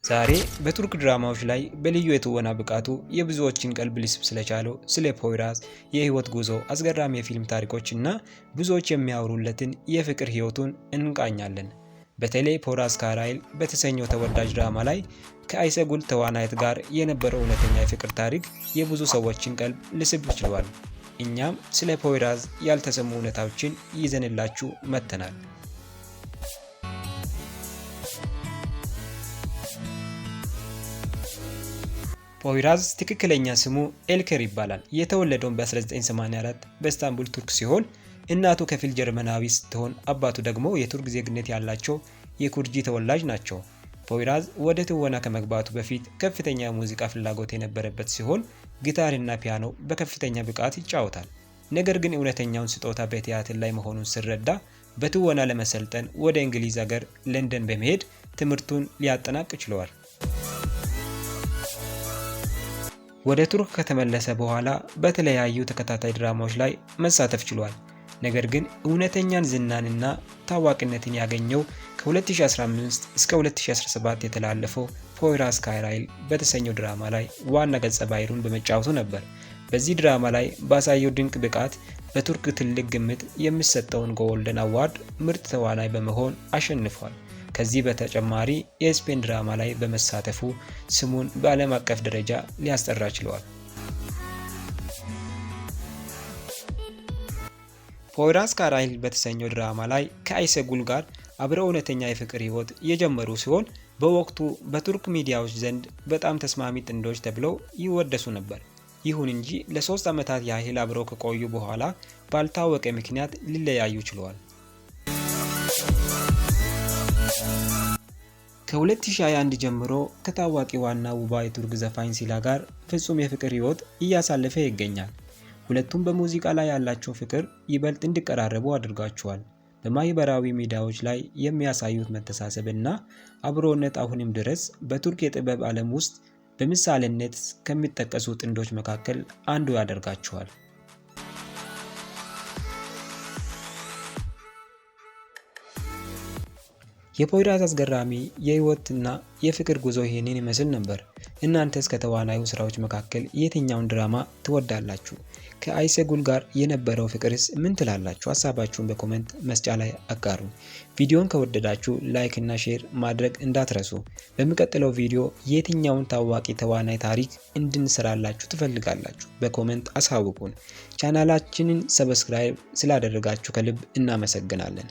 ዛሬ በቱርክ ድራማዎች ላይ በልዩ የትወና ብቃቱ የብዙዎችን ቀልብ ሊስብ ስለቻለው ስለ ፖይራዝ የህይወት ጉዞ፣ አስገራሚ የፊልም ታሪኮች እና ብዙዎች የሚያወሩለትን የፍቅር ህይወቱን እንቃኛለን። በተለይ ፖይራዝ ካራይል በተሰኘው ተወዳጅ ድራማ ላይ ከአይሰጉል ተዋናይት ጋር የነበረው እውነተኛ የፍቅር ታሪክ የብዙ ሰዎችን ቀልብ ሊስብ ችሏል። እኛም ስለ ፖይራዝ ያልተሰሙ እውነታዎችን ይዘንላችሁ መጥተናል። ፖይራዝ ትክክለኛ ስሙ ኤልከር ይባላል። የተወለደው በ1984 በኢስታንቡል ቱርክ ሲሆን እናቱ ከፊል ጀርመናዊ ስትሆን አባቱ ደግሞ የቱርክ ዜግነት ያላቸው የኩርጂ ተወላጅ ናቸው። ፖይራዝ ወደ ትወና ከመግባቱ በፊት ከፍተኛ የሙዚቃ ፍላጎት የነበረበት ሲሆን ጊታርና ፒያኖ በከፍተኛ ብቃት ይጫወታል። ነገር ግን እውነተኛውን ስጦታ በቲያትር ላይ መሆኑን ሲረዳ በትወና ለመሰልጠን ወደ እንግሊዝ ሀገር ለንደን በመሄድ ትምህርቱን ሊያጠናቅቅ ችሏል። ወደ ቱርክ ከተመለሰ በኋላ በተለያዩ ተከታታይ ድራማዎች ላይ መሳተፍ ችሏል። ነገር ግን እውነተኛን ዝናንና ታዋቂነትን ያገኘው ከ2015 እስከ 2017 የተላለፈው ፖይራዝ ካራይል በተሰኘው ድራማ ላይ ዋና ገጸ ባህሪውን በመጫወቱ ነበር። በዚህ ድራማ ላይ ባሳየው ድንቅ ብቃት በቱርክ ትልቅ ግምት የሚሰጠውን ጎልደን አዋርድ ምርጥ ተዋናይ በመሆን አሸንፏል። ከዚህ በተጨማሪ የስፔን ድራማ ላይ በመሳተፉ ስሙን በዓለም አቀፍ ደረጃ ሊያስጠራ ችሏል። ፖይራዝ ካራይል በተሰኘው ድራማ ላይ ከአይሰጉል ጋር አብረው እውነተኛ የፍቅር ህይወት የጀመሩ ሲሆን በወቅቱ በቱርክ ሚዲያዎች ዘንድ በጣም ተስማሚ ጥንዶች ተብለው ይወደሱ ነበር። ይሁን እንጂ ለ3 ዓመታት ያህል አብረው ከቆዩ በኋላ ባልታወቀ ምክንያት ሊለያዩ ችለዋል። ከ2021 ጀምሮ ከታዋቂ ዋና ውባ የቱርክ ዘፋኝ ሲላ ጋር ፍጹም የፍቅር ህይወት እያሳለፈ ይገኛል። ሁለቱም በሙዚቃ ላይ ያላቸው ፍቅር ይበልጥ እንዲቀራረቡ አድርጓቸዋል። በማህበራዊ ሚዲያዎች ላይ የሚያሳዩት መተሳሰብ እና አብሮነት አሁንም ድረስ በቱርክ የጥበብ ዓለም ውስጥ በምሳሌነት ከሚጠቀሱ ጥንዶች መካከል አንዱ ያደርጋቸዋል። የፖይራዝ አስገራሚ የህይወትና የፍቅር ጉዞ ይህንን ይመስል ነበር። እናንተስ ከተዋናዩ ስራዎች መካከል የትኛውን ድራማ ትወዳላችሁ? ከአይሰጉል ጋር የነበረው ፍቅርስ ምን ትላላችሁ? ሀሳባችሁን በኮሜንት መስጫ ላይ አጋሩ። ቪዲዮን ከወደዳችሁ ላይክ እና ሼር ማድረግ እንዳትረሱ። በሚቀጥለው ቪዲዮ የትኛውን ታዋቂ ተዋናይ ታሪክ እንድንሰራላችሁ ትፈልጋላችሁ? በኮሜንት አሳውቁን። ቻናላችንን ሰብስክራይብ ስላደረጋችሁ ከልብ እናመሰግናለን።